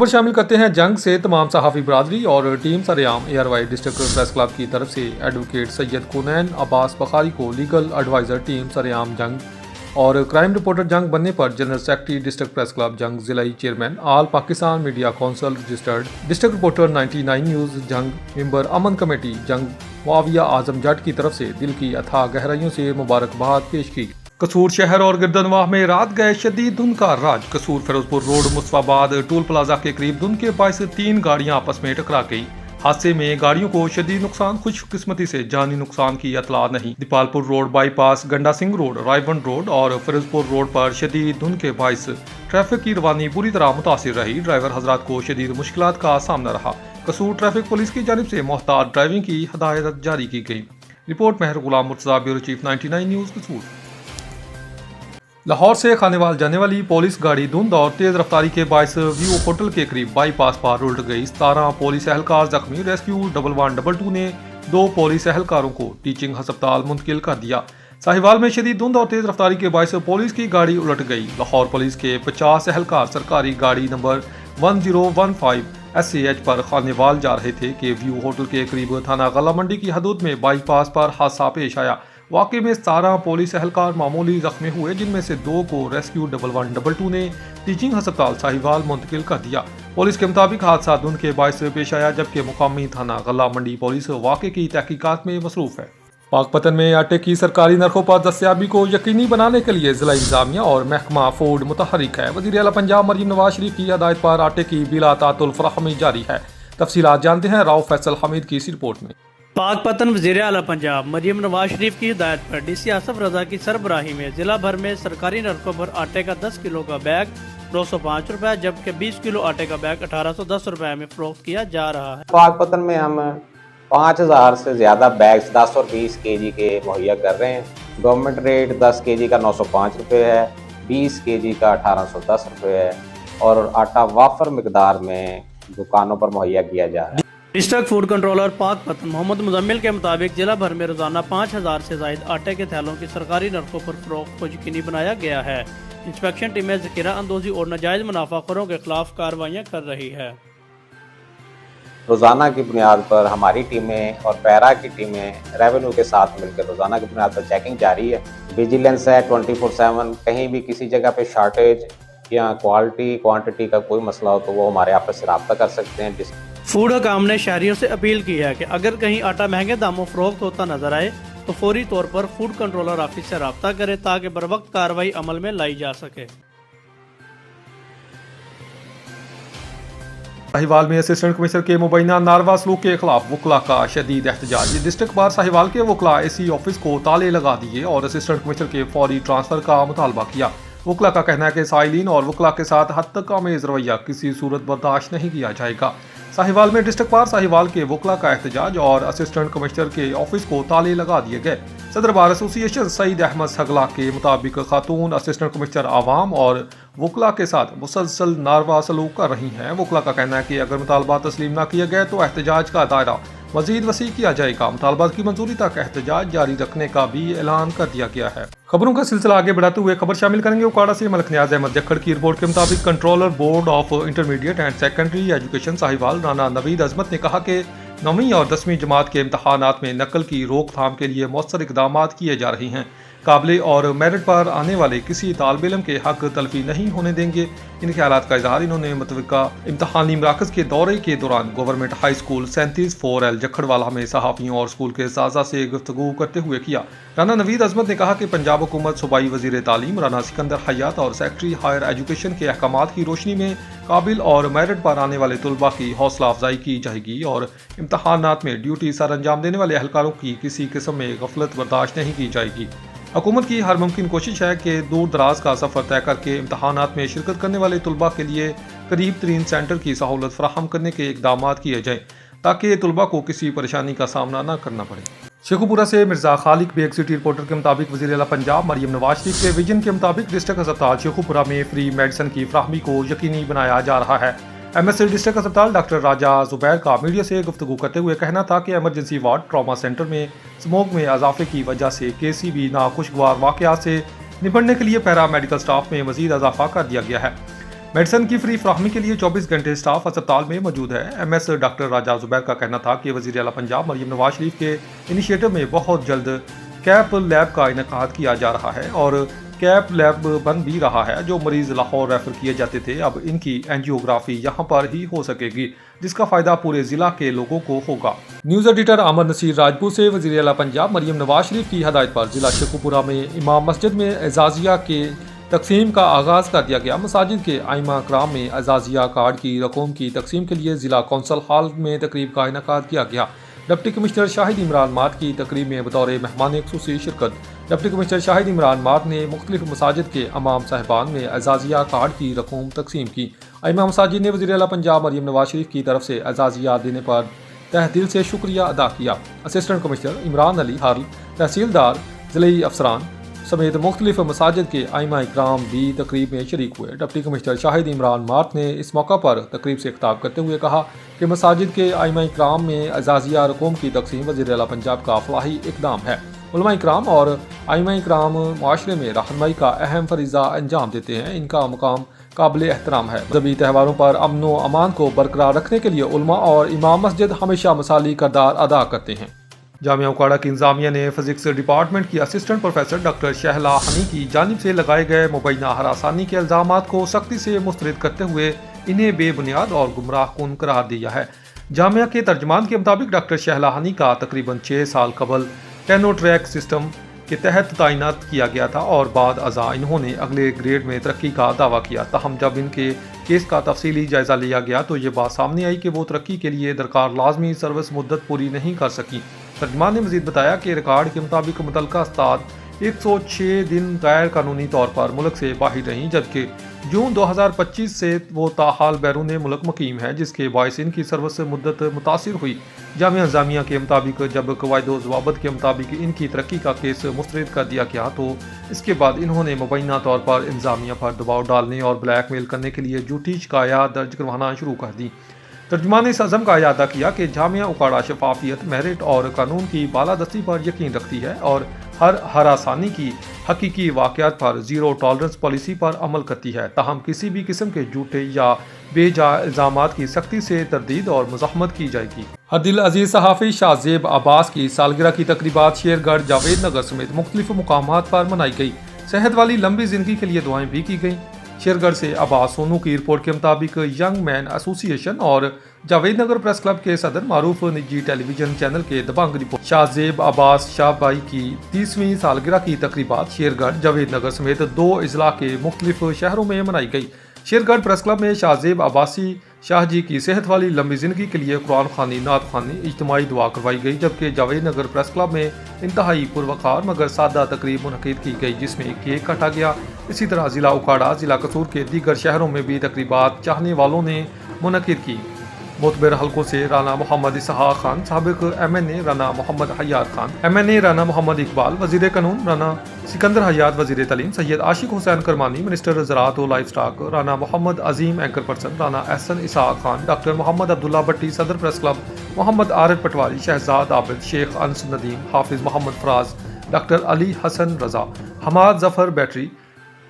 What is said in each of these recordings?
खबर शामिल करते हैं जंग से तमाम सहाफ़ी बरादरी और टीम सरेआम ARY डिस्ट्रिक्ट प्रेस क्लब की तरफ से एडवोकेट सैयद कुनैन अब्बास बखारी को लीगल एडवाइज़र टीम सरेआम जंग और क्राइम रिपोर्टर जंग बनने पर general secretary district press club Jang जिलाई chairman all Pakistan media council registered district reporter 99 news Jang member अमन कमेटी जंग मुआविया आजम जट की तरफ से दिल की अथाह गहराइयों से मुबारकबाद पेश की। कसूर शहर और गिरदनवाह में रात गए शदीद धुंध का राज। Kasur Ferozepur road Mustafabad toll plaza के करीब धुंध के बायस 3 गाड़ियां आपस में टकरा गई। हादसे में गाड़ियों को शदीद नुकसान, खुशकिस्मती से जानी नुकसान की इतला नहीं। दीपालपुर रोड बाईपास, गंडा सिंह रोड, रायवन रोड और फिरोजपुर रोड पर शदीद धुंध के बायस ट्रैफिक की रवानी बुरी तरह मुतासिर रही। ड्राइवर हजरात को शदीद मुश्किलात का सामना रहा। कसूर ट्रैफिक पुलिस की जानिब से मोहतात ड्राइविंग की हदायत जारी की गई। रिपोर्ट मेहर गुलाम मुर्तजा, ब्यूरो चीफ 99 न्यूज़ कसूर। लाहौर से खानेवाल जाने वाली पुलिस गाड़ी धुंध और तेज रफ्तारी के बायस व्यू होटल के करीब बाईपास पर उलट गई। 17 पुलिस एहलकार जख्मी। रेस्क्यू 1122 ने 2 पुलिस एहलकारों को टीचिंग अस्पताल मुंतकिल कर दिया। साहिवाल में शदीद धुंध और तेज रफ्तारी के बायस पुलिस की गाड़ी उलट गई। लाहौर पुलिस के 50 एहलकार सरकारी गाड़ी नंबर 1015 SAH पर खानेवाल जा रहे थे कि व्यू होटल के करीब थाना गला मंडी की हदूद में बाईपास पर हादसा पेश आया। वाक़े में 17 पुलिस एहलकार मामूली जख्मी हुए, जिनमें से 2 को रेस्क्यू 1122 ने टीचिंग अस्पताल साहिवाल मुंतकिल कर दिया। पुलिस के मुताबिक हादसा धुंध के बायस पेश आया, जबकि मुकामी थाना गला मंडी पुलिस वाक़े की तहकीकात में मसरूफ है। पाकपतन में आटे की सरकारी नरखों पर दस्तयाबी को यकीनी बनाने के लिए जिला इंतजामिया और महकमा फूड मुतहरिक है। वज़ीर आला पंजाब मरीम नवाज शरीफ की हदायत पर आटे की बिला तातुल फराहमी जारी है। तफसीलात जानते हैं राव फैसल हमीद की इस रिपोर्ट में। पाकपतन वज़ीर आला पंजाब मरीम नवाज शरीफ की हिदायत पर DC आसफ रजा की सरबराही में जिला भर में सरकारी नरखों पर आटे का 10 किलो का बैग 905 रुपए, जबकि 20 किलो आटे का बैग 1810 रुपए में फरोख्त किया जा रहा है। पाकपतन में हम 5000 से ज़्यादा बैग्स 10 और 20 kg के मुहैया कर रहे हैं। गवर्नमेंट रेट 10 kg का 905 रुपये है, 20 kg का 1810 रुपये है और आटा वाफर मिकदार में दुकानों पर मुहैया किया जा रहा है। District food controller Pakpattan Muhammad Muzammil के मुताबिक जिला भर में रोजाना 5000 से जायद आटे के थैलों की सरकारी नरखों पर फरोख्त को यकीनी बनाया गया है। इंस्पेक्शन टीमें ज़ख़ीरा अंदोज़ी और नाजायज़ मुनाफाखोरों के खिलाफ कार्रवाइयाँ कर रही है। रोज़ाना की बुनियाद पर हमारी टीमें और पैरा की टीमें रेवेन्यू के साथ मिलकर रोज़ाना की बुनियाद पर चेकिंग जारी है। विजिलेंस है 24/7। कहीं भी किसी जगह पे शॉर्टेज या क्वांटिटी का कोई मसला हो तो वो हमारे ऑफिस से रब्ता कर सकते हैं। फूड हुकाम ने शहरियों से अपील की है कि अगर कहीं आटा महंगे दामों फरोख्त होता नजर आए तो फौरी तौर पर फूड कंट्रोलर ऑफिस से रब्ता करें ताकि बरवक्त कार्रवाई अमल में लाई जा सके। साहिवाल में असिस्टेंट कमिश्नर के मुबैना नारवा सलूक के खिलाफ वकला का शदीद एहतजाज। डिस्ट्रिक्ट बार साहिवाल के वकला AC ऑफिस को ताले लगा दिए और असिस्टेंट कमिश्नर के फौरी ट्रांसफर का मुतालबा किया। वकला का कहना है कि साइलिन और वकला के साथ हद तक आमेज रवैया किसी सूरत बर्दाश्त नहीं किया जाएगा। साहिवाल में डिस्ट्रिक्ट बार साहिवाल के वकला का एहतजाज और असिस्टेंट कमिश्नर के ऑफिस को ताले लगा दिए गए। सदर बार एसोसिएशन सईद अहमद सगला के मुताबिक खातून असिस्टेंट कमिश्नर आवाम और वकला के साथ मुसलसल नारवा सलूक कर रही हैं। वकला का कहना है कि अगर मुतालबा तस्लीम न किया गया तो एहतजाज का दायरा मजीद वसी किया जाएगा। मुतालबात की मंजूरी तक एहतजाज जारी रखने का भी ऐलान कर दिया गया है। खबरों का सिलसिला आगे बढ़ाते हुए खबर शामिल करेंगे उकाड़ा से मलिक नियाज अहमद जक्खड़ की रिपोर्ट के मुताबिक controller board of intermediate and secondary education Sahiwal Rana Naveed Azmat ने कहा कि 9वीं और 10वीं जमात के इम्तहानात में नकल की रोकथाम के लिए मौसर इकदाम किए जा रहे हैं। काबिल और मेरिट पर आने वाले किसी तालिब इल्म के हक तलफी नहीं होने देंगे। इन ख्यालात का इजहार इन्होंने मुतवक्का इम्तहानी मराकज़ के दौरे के दौरान गवर्नमेंट हाई स्कूल 37-4L जखड़वाला में सहाफ़ियों और स्कूल के साजा से गुफ्तगू करते हुए किया। राना नवीद अजमत ने कहा कि पंजाब हुकूमत सूबाई वज़ीर तालीम राना सिकंदर हयात और सेक्रेटरी हायर एजुकेशन के अहकामात की रोशनी में काबिल और मेरिट पर आने वाले तलबा की हौसला अफजाई की जाएगी और इम्तहानात में ड्यूटी सर अंजाम देने वाले एहलकारों की किसी किस्म में गफलत बर्दाश्त नहीं की जाएगी। हुकूमत की हर मुमकिन कोशिश है कि दूर दराज का सफ़र तय करके इम्तहानात में शिरकत करने वाले तलबा के लिए करीब तरीन सेंटर की सहूलत फराहम करने के इकदाम किए जाएँ ताकि तलबा को किसी परेशानी का सामना न करना पड़े। शेखुपुरा से मिर्जा खालिक बेग सिटी रिपोर्टर के मुताबिक वज़ीर आला पंजाब मरीम नवाज शरीफ के विजन के मुताबिक डिस्ट्रिक्ट अस्पताल शेखुपुरा में फ्री मेडिसिन की फराहमी को यकीनी बनाया जा रहा है। MSc डिस्ट्रिक्ट अस्पताल डॉक्टर राजा जुबैर का मीडिया से गुफ्तगू करते हुए कहना था कि एमरजेंसी वार्ड ट्रॉमा सेंटर में स्मोक में इजाफे की वजह से KCB नाखुशगवार वाक़यात से निपटने के लिए पैरा मेडिकल स्टाफ में मजीद इजाफा कर दिया गया है। मेडिसिन की फ्री फ्राहमी के लिए 24 घंटे स्टाफ अस्पताल में मौजूद है। MS डॉक्टर राजा जुबैर का कहना था कि वज़ीर आला पंजाब मरियम नवाज शरीफ के इनिशिएटिव में बहुत जल्द कैप लैब का इनेकाद किया जा रहा है और कैप लैब बन भी रहा है। जो मरीज लाहौर रेफर किए जाते थे अब इनकी एंजियोग्राफी यहाँ पर ही हो सकेगी, जिसका फायदा पूरे जिला के लोगों को होगा। न्यूज़ एडिटर आमर नसीर राजपूत से वज़ीर आला पंजाब मरियम नवाज शरीफ की हदायत पर जिला शेखुपुरा में इमाम मस्जिद में एजाजिया के तकसीम का आगाज़ कर दिया गया। मसाजिद के आइमा कराम में एजाजिया कार्ड की रकूम की तकसीम के लिए जिला कौंसल हॉल में तकरीब का इनेकाद किया गया। Deputy commissioner Shahid Imran mart की तकरीब में बतौर मेहमान खुसूसी शिरकत। Deputy commissioner Shahid Imran mart ने मुख्तलिफ मसाजिद के अमाम साहिबान में एजाजिया कार्ड की रकूम तकसीम की। आइमा मसाजिद ने वज़ीर आला पंजाब मरियम नवाज शरीफ की तरफ से एजाजिया देने पर तहे दिल से शुक्रिया अदा किया। असिस्टेंट कमिश्नर इमरान अली हर्ल, तहसीलदार, ज़िले अफसरान समेत मुख्तलिफ मसाजिद के आइमा इकराम भी तकरीब में शरीक हुए। Deputy commissioner Shahid Imran mart ने इस मौका पर तकरीब से खिताब करते हुए कहा कि मसाजिद के आइमा इकराम में एजाजिया रकूम की तकसीम वज़ीर आला पंजाब का फलाही इकदाम है। उलमा इकराम और आइमा इकराम माशरे में रहनुमाई का अहम फरीज़ा अंजाम देते हैं। इनका मुकाम काबिल एहतराम है। मज़हबी त्यौहारों पर अमन व अमान को बरकरार रखने के लिए उलमा और इमाम मस्जिद हमेशा मिसाली किरदार अदा करते हैं। जामिया उकाड़ा की इंतजामिया ने फिजिक्स डिपार्टमेंट की assistant professor doctor Shahla Hani की जानिब से लगाए गए मुबैना हरासानी के इल्ज़ामात को सख्ती से मुस्तरद करते हुए इन्हें बेबुनियाद और गुमराह कुन करार दिया है। जामिया के तर्जमान के मुताबिक डॉक्टर शहला हनी का तकरीबन 6 साल कबल टेनो ट्रैक सिस्टम के तहत तैनात किया गया था और बाद अज़ा इन्होंने अगले ग्रेड में तरक्की का दावा किया। ताहम जब इनके केस का तफसीली जायज़ा लिया गया तो ये बात सामने आई कि वो तरक्की के लिए दरकार लाजमी सर्विस मुद्दत पूरी नहीं कर सकी। तर्जमान ने मज़ीद बताया कि रिकॉर्ड के मुताबिक मुतल्लिका उस्ताद 106 दिन गैर कानूनी तौर पर मुल्क से बाहर रहीं, जबकि जून 2025 से वो ताहाल बैरून मुल्क मुकीम है, जिसके बायस इनकी सर्विस मुद्दत मुतासिर हुई। जामिया इंतजामिया के मुताबिक जब कवायद व ज़वाबित के मुताबिक इनकी तरक्की का केस मुस्तरद कर दिया गया तो इसके बाद इन्होंने मुबैना तौर पर इंतजामिया पर दबाव डालने और ब्लैकमेल करने के लिए झूठी शिकायत दर्ज करवाना शुरू कर दी। तर्जुमान ने इस अज़म का इरादा किया कि जामिया उकाड़ा शफाफियत, मेरिट और कानून की बालादस्ती पर यकीन रखती है और हर हरासानी की हकीकी वाक़यात पर ज़ीरो टॉलरेंस पॉलिसी पर अमल करती है। ताहम किसी भी किस्म के झूठे या बेजा इल्ज़ामात की सख्ती से तरदीद और मुज़ाहमत की जाएगी। हरदिल अजीज़ सहाफ़ी शाहज़ेब अब्बास की सालगिरह की तकरीबात शेरगढ़, जावेद नगर समेत मुख्तलिफ मुकामात पर मनाई गई। सेहत वाली लंबी ज़िंदगी के लिए दुआएं भी की गईं। शेरगढ़ से अब्बास सोनू की रिपोर्ट के मुताबिक यंग मैन एसोसिएशन और जावेद नगर प्रेस क्लब के सदर मारूफ निजी टेलीविजन चैनल के दबंग रिपोर्ट शाहज़ेब अब्बास शाहबाई की 30वीं सालगिरह की तकरीबात शेरगढ़, जावेद नगर समेत 2 अजला के मुख्तलिफ शहरों में मनाई गई। शेरगढ़ प्रेस क्लब में शाहज़ेब अब्बासी शाह जी की सेहत वाली लंबी ज़िंदगी के लिए कुरान खानी, नात खानी, इज्तिमाई दुआ करवाई गई, जबकि जावेद नगर प्रेस क्लब में इंतहाई पुरवकार मगर सादा तकरीब मुनक़िद की गई जिसमें केक काटा गया। इसी तरह ज़िला उकाड़ा, ज़िला कसूर के दीगर शहरों में भी तकरीबात चाहने वालों ने मुनक़िद की। मोतबर हलकों से राना मोहम्मद इसहाक खान, साबिक MNA राना मोहम्मद हयात खान, MNA राना मोहम्मद इकबाल, वज़ीर कानून राना सिकंदर हयात, वज़ीर तालीम सैयद आशिक हुसैन करमानी, मिनिस्टर ज़राअत व लाइफ स्टॉक राना मोहम्मद अजीम, एंकर पर्सन राना एहसन इसहाक खान, डॉक्टर मोहम्मद अब्दुल्ला भट्टी, सदर प्रेस क्लब मोहम्मद आरिफ पटवारी, शहजाद आबिद, शेख अनस नदीम, हाफिज़ मोहम्मद फराज, डॉक्टर अली हसन रज़ा, हमाद जफ़र बैटरी,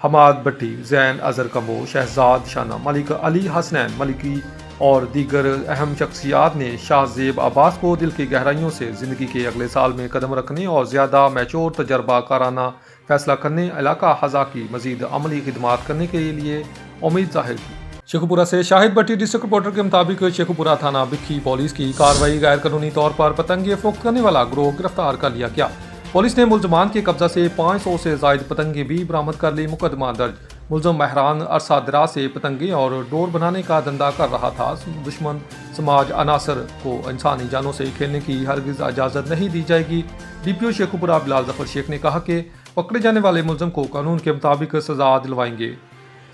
हमाद भट्टी, जैन अज़हर कम्बो, शहजाद शाना, मलिक अली हसनैन मलिकी और दीगर अहम शख्सियात ने शाहज़ेब अब्बास को दिल की गहराइयों से ज़िंदगी के अगले साल में कदम रखने और ज़्यादा मैच्योर तजर्बा काराना फैसला करने, इलाका हज़ा की मज़ीद अमली खिदमात करने के लिए उम्मीद जाहिर की। शेखुपुरा से शाहिद भट्टी डिस्ट्रिक्ट रिपोर्टर के मुताबिक शेखुपुरा थाना बिक्की पुलिस की कार्रवाई गैर कानूनी तौर पर पतंगे फरोख्त करने वाला गिरोह गिरफ्तार कर लिया गया। पुलिस ने मुलजमान के कब्जा से 500 से ज़ायद पतंगे भी बरामद कर ली। मुकदमा दर्ज। मुलजम महरान अरसा दराज से पतंगे और डोर बनाने का धंधा कर रहा था। दुश्मन समाज अनासर को इंसानी जानों से खेलने की हरगिज़ इजाज़त नहीं दी जाएगी। DPO शेखुपुरा बिलाल जफर शेख ने कहा कि पकड़े जाने वाले मुलजम को कानून के मुताबिक सजा दिलवाएंगे।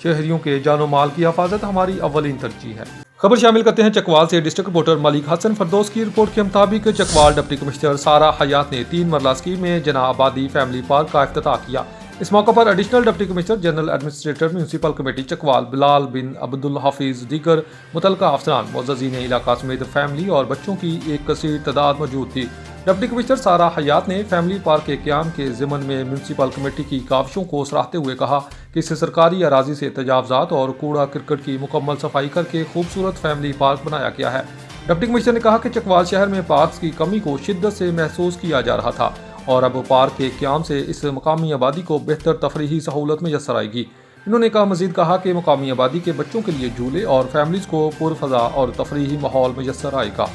शहरियों के जानो माल की हिफाजत हमारी अव्वलीन तरजीह है। खबर शामिल करते हैं चकवाल से। डिस्ट्रिक्ट रिपोर्टर मलिक हसन फरदौस की रिपोर्ट के मुताबिक चकवाल डिप्टी कमिश्नर सारा हयात ने 3 मरला स्कीम में जना आबादी फैमिली पार्क का इफ्तिताह किया। इस मौके पर additional deputy commissioner general administrator municipal committee Chakwal Bilal bin Abdul Hafiz दीगर मुतलका अफसरान मुअज़्ज़ज़ीन इलाका समेत फैमिली और बच्चों की एक कसीर तादाद मौजूद थी। डिप्टी कमिश्नर सारा हयात ने फैमिली पार्क के क़याम के ज़िमन में म्यूनसिपल कमेटी की काविशों को सराहते हुए कहा कि इससे सरकारी अराजी से तजावज़ात और कूड़ा करकट की मुकम्मल सफाई करके खूबसूरत फैमिली पार्क बनाया गया है। डिप्टी कमिश्नर ने कहा कि चकवाल शहर में पार्क की कमी को शिद्दत से महसूस किया जा रहा था और अब पार्क के क़याम से इस मकामी आबादी को बेहतर तफरीही सहूलत मैसर आएगी। इन्होंने मज़ीद कहा कि मकामी आबादी के बच्चों के लिए झूले और फैमिलीज़ को पुरफ़ज़ा और तफरीही माहौल मैसर आएगा।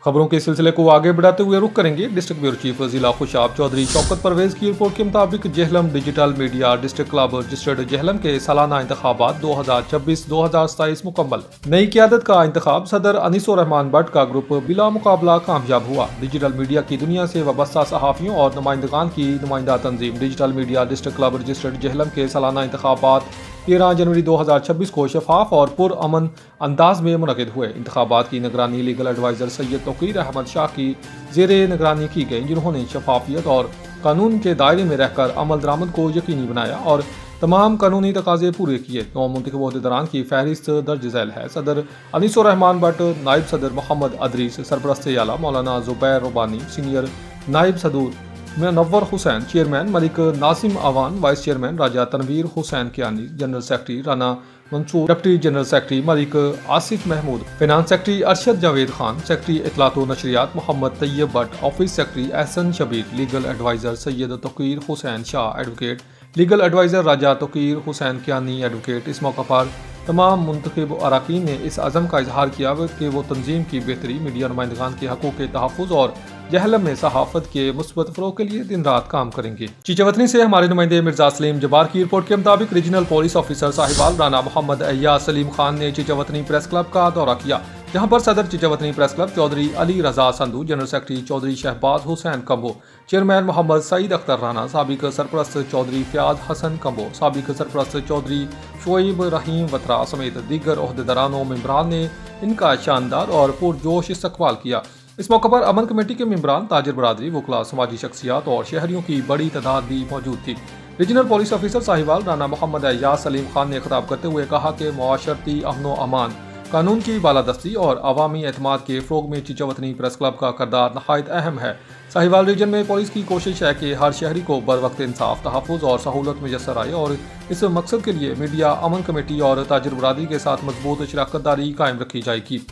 खबरों के सिलसिले को आगे बढ़ाते हुए रुख करेंगे डिस्ट्रिक्ट ब्यूरो चीफ जिला खुशाब चौधरी शौकत परवेज की रिपोर्ट के मुताबिक Jhelum digital media district club registered Jhelum के सालाना इंतखाबात 2026-2027 मुकम्मल। नई क़यादत का इंतखाब सदर अनीसुर रहमान भट्ट का ग्रुप बिला मुकाबला कामयाब हुआ। डिजिटल मीडिया की दुनिया से वाबस्ता सहाफ़ियों और नुमाइंदगान की नुमाइंदा तंजीम digital media district club registered Jhelum के सालाना इंतखाबात 13 जनवरी 2026 को शफाफ और पुरअमन अंदाज में मुनक़िद हुए। इंतखाबात की निगरानी लीगल एडवाइज़र सैयद तौकीर अहमद शाह की ज़ेरे निगरानी की गई, जिन्होंने शफाफियत और कानून के दायरे में रहकर अमल दरामद को यकीनी बनाया और तमाम कानूनी तकाज़े पूरे किए। नौमुंतखब ओहदेदारान की फहरिस्त दर्ज झैल है। सदर अनीसुर रहमान भट्ट, नायब सदर मोहम्मद अदरीस, सरपरस्त आला मौलाना ज़ुबैर रुबानी, सीनियर नायब सदूर Munawwar Hussain, chairman Malik Nasim Awan, vice chairman Raja Tanveer Hussain Kiyani, general secretary Rana Mansoor, deputy general secretary Malik Asif Mahmood, finance secretary Arshad Javed Khan, secretary इतलात व नशरियात Mohammad Tayyab Butt, office secretary Ehsan Shabbir, legal adviser Syed Tauqeer Hussain Shah advocate, legal adviser Raja Tauqeer Hussain Kiyani advocate. इस मौके पर तमाम मुंतखब अराकीन ने इस अज़म का इजहार किया कि वो तंजीम की बेहतरी, मीडिया नुमाइंदगान के हक़ों के तहफ़्फ़ुज़ और जेहलम में सहाफ़त के मुस्बत फ़रोग़ के लिए दिन रात काम करेंगे। चीचवतनी से हमारे नुमाइंदे मिर्ज़ा सलीम जबार की रिपोर्ट के मुताबिक regional police officer Sahiwal Rana Muhammad Ayyaz Saleem Khan ने चीचवतनी प्रेस क्लब का दौरा किया, जहाँ पर सदर Chichawatni press club Chaudhry Ali Raza Sandhu, general secretary Chaudhry Shahbaz Hussain Kamboh, chairman Mohammad Saeed Akhtar Rana, साबिक सरपरस्त चौधरी फयाज हसन कम्बो, साबिक सरपरस्त चौधरी शोएब रहीम वतरा समेत दीगर ओहदेदारान व मेम्बरान ने इनका शानदार और पुरजोश इस्तकबाल किया। इस मौके पर अमन कमेटी के मेम्बरान, ताजिर बरादरी, वकला, समाजी शख्सियात और शहरियों की बड़ी तादाद भी मौजूद थी। Regional police officer Sahiwal Rana Muhammad Ayyaz Saleem Khan ने खिताब करते हुए कहा कि मुआशरती अमन अमान, कानून की बालादस्ती और अवामी एतमाद के फ़रोग़ में चीचवतनी प्रेस क्लब का किरदार नहायत अहम है। साहिवाल रीजन में पुलिस की कोशिश है कि हर शहरी को बर वक्त इंसाफ, तहफ़्फ़ुज़ और सहूलत मैसर आए और इस मकसद के लिए मीडिया, अमन कमेटी और ताजिर बरादरी के साथ मजबूत शराकत दारी कायम रखी जाएगी।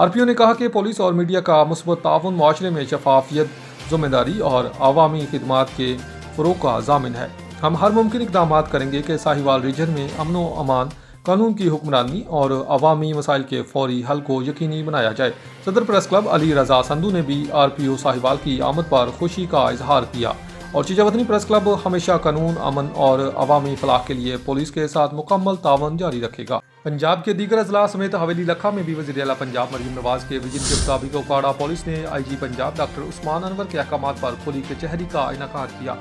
RPO ने कहा कि पुलिस और मीडिया का मुस्बत ताउन माशरे में शफाफियत, ज़िम्मेदारी और अवामी खिदमात के फ़रोग़ का ज़ामिन है। हम हर मुमकिन इक़दाम करेंगे कि साहिवाल रीजन में अमन व अमान, कानून की हुक्मरानी और अवामी मसाइल के फौरी हल को यकीनी बनाया जाए। सदर प्रेस क्लब अली रजा संधू ने भी RPO साहिवाल की आमद पर खुशी का इजहार किया और चीचवतनी प्रेस क्लब हमेशा कानून, अमन और अवामी फलाह के लिए पुलिस के साथ मुकम्मल तावन जारी रखेगा। पंजाब के दीगर अजला समेत हवेली लखा में भी वज़ीर आला पंजाब मरीम नवाज के विजन के मुताबिक उकाड़ा पुलिस ने IG पंजाब डॉक्टर उस्मान अनवर के अहकामात पर खुली कचहरी का इनकाद किया।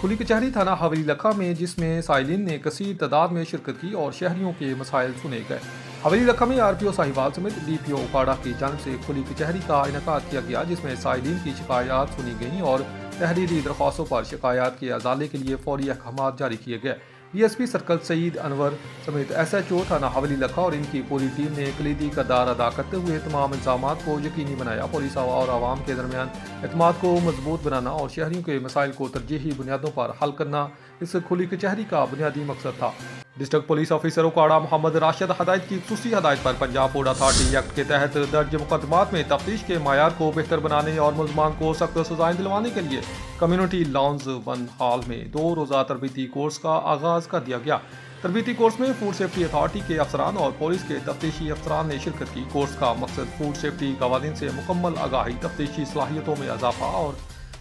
खुली कचहरी थाना हवेली लखा में, जिसमें साइलिन ने कसीर तादाद में शिरकत की और शहरियों के मसाइल सुने गए। हवेली लखा में RPO साहिवाल समेत DPO उकाड़ा की जानिब से खुली कचहरी का इनकाद किया गया, जिसमें साइलिन की शिकायत सुनी गई और तहरीरी दरख्वास्तों पर शिकायत के अजाले के लिए फौरी अहकाम जारी किए गए। DSP सर्कल सईद अनवर समेत SHO थाना हवेली लखा और इनकी पूरी टीम ने कलीदी किरदार अदा करते हुए तमाम इल्ज़ामात को यकीनी बनाया। पुलिस और आवाम के दरमियान एतमाद को मजबूत बनाना और शहरियों के मसाइल को तरजीही बुनियादों पर हल करना इस खुली कचहरी का बुनियादी मकसद था। District police officer Okara Muhammad Rashid Hidayat की खुसूसी हदायत पर पंजाब पोर्ट अथॉरिटी एक्ट के तहत दर्ज मुकदमात में तफ्तीश के मायार को बेहतर बनाने और मुलजमान को सख्त सजाएं दिलवाने के लिए कम्युनिटी लॉन्ज वन हॉल में 2 रोज़ा तरबीती कोर्स का आगाज़ कर दिया गया। तरबीती कोर्स में फूड सेफ्टी अथॉरिटी के अफसरान और पुलिस के तफ्तीशी अफसरान ने शिरकत की। कोर्स का मकसद फूड सेफ्टी कवानीन से मुकम्मल आगाही, तफ्तीशी सलाहियतों में इजाफा और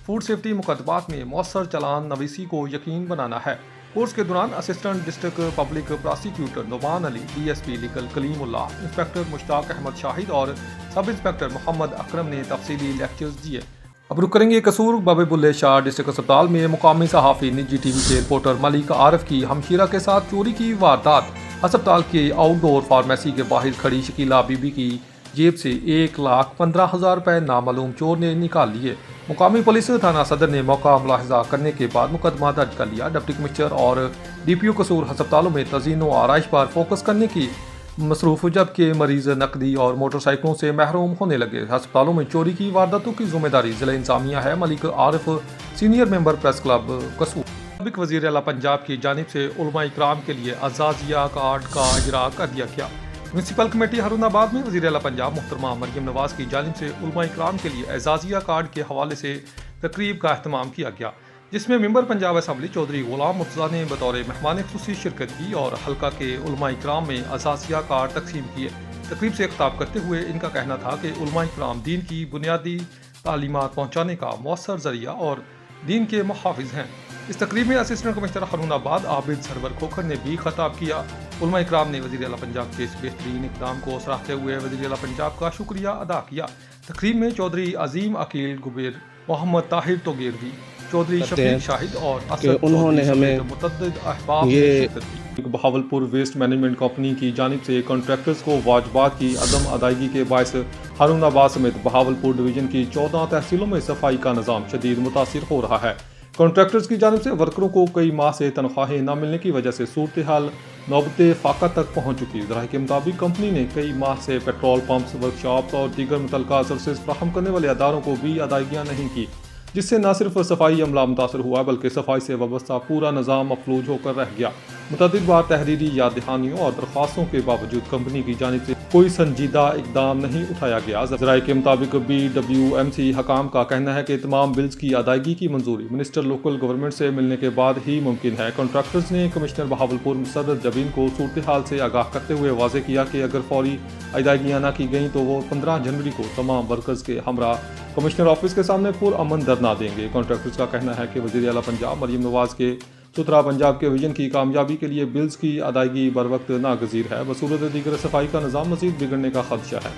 फूड सेफ्टी मुकदमात में मौसर चलान नवीसी को यकीन बनाना है। कोर्स के दौरान assistant district public prosecutor Numan Ali, DSP legal Kalimullah, inspector Mushtaq Ahmed Shahid और सब इंस्पेक्टर मोहम्मद अकरम ने तफसीली लेक्चर्स दिए। अब रुक करेंगे कसूर बाबे बुल्ले शाह डिस्ट्रिक्ट अस्पताल में मुकामी सहाफ़ी निजी TV के रिपोर्टर मलिक आरिफ की हमशीरा के साथ चोरी की वारदात। अस्पताल के आउटडोर फार्मेसी के बाहर खड़ी शकीला बीबी की जेब से 1,15,000 रुपये नामालूम चोर ने निकाल लिए। मुकामी पुलिस थाना सदर ने मौका मुलाहिजा करने के बाद मुकदमा दर्ज कर लिया। डिप्टी कमिश्नर और DPO कसूर अस्पतालों में तज़ीन व आराइश पर फोकस करने की मसरूफ़, जबकि मरीज नकदी और मोटरसाइकिलों से महरूम होने लगे। अस्पतालों में चोरी की वारदातों की जिम्मेदारी ज़िला इंतज़ामिया है। Malik Arif, senior member press club कसूर। साबिक़ वज़ीर आला पंजाब की जानिब से उलमा इकराम के लिए अज़ाज़िया कार्ड का इजरा कर दिया गया। म्यूनसिपल कमेटी हारूनाबाद में वज़ीर आला पंजाब मोहतरमा मरियम नवाज़ की जानिब से उलमा इकराम के लिए एजाज़िया कार्ड के हवाले से तकरीब का अहतमाम किया गया, जिसमें मेंबर पंजाब असम्बली चौधरी गुलाम मुर्तज़ा ने बतौर मेहमान खुसूसी शिरकत की और हल्का के उलमा इकराम में एजाज़िया कार्ड तकसीम किए। तकरीब से खिताब करते हुए इनका कहना था कि उलमा इकराम दीन की बुनियादी तालीमात पहुँचाने का मौसर ज़रिया और दीन के मुहाफ़िज़ हैं। इस तकरीब में असिस्टेंट कमिश्नर हारूनाबाद आबिद सरवर खोखर ने भी खिताब किया। उलमा इकराम ने वज़ीर आला पंजाब के इस बेहतरीन इक़दाम को सराहते हुए वज़ीर आला पंजाब का शुक्रिया अदा किया। तकरीब में चौधरी अजीम अकील गुबेर, मोहम्मद ताहिर तोगेरवी, चौधरी शफीक शाहिद और असद उन्होंने हमें मुतअद्दिद अहबाब ने शिरकत की। बहावलपुर वेस्ट मैनेजमेंट कंपनी की जानिब से कॉन्ट्रैक्टर्स को वाजबात की अदम अदायगी के बायस हारूनाबाद समेत बहावलपुर डिवीजन की 14 तहसीलों में सफाई का निज़ाम शदीद मुतासिर हो रहा है। कॉन्ट्रैक्टर्स की जानिब से वर्करों को कई माह से तनख्वाहें न मिलने की वजह से सूरत हाल नौबते फाका तक पहुँच चुकी। ज़राए के मुताबिक कंपनी ने कई माह से पेट्रोल पंप्स, वर्कशॉप्स और दीगर मुतल्लिका सर्विसेज फराहम करने वाले अदारों को भी अदायगियाँ नहीं की, जिससे न सिर्फ सफाई अमला मुतासर हुआ बल्कि सफाई से वाबस्ता पूरा निज़ाम मफलूज होकर रह गया। मुतअद्दिद बार तहरीरी याद दहानियों और दरख्वास्तों के बावजूद कंपनी की जानिब से कोई संजीदा इकदाम नहीं उठाया गया। ज़राए के मुताबिक BWMC हकाम का कहना है कि तमाम बिल्स की अदायगी की मंजूरी मिनिस्टर लोकल गवर्नमेंट से मिलने के बाद ही मुमकिन है। कॉन्ट्रैक्टर्स ने कमिश्नर बहावलपुर मुसर्रद जबीन को सूरत हाल से आगाह करते हुए वाज़ेह किया कि अगर फौरी अदायगियाँ न की गईं तो वो 15 जनवरी को तमाम वर्कर्स के हमरा कमिश्नर ऑफिस के सामने पुरअमन धरना देंगे। कॉन्ट्रैक्टर्स का कहना है कि वज़ीर आला पंजाब मरियम नवाज़ के सुथरा पंजाब के विजन की कामयाबी के लिए बिल्स की अदायगी बर वक्त नागज़ीर है। बसूरत दीगर सफाई का निज़ाम मज़ीद बिगड़ने का खदशा है।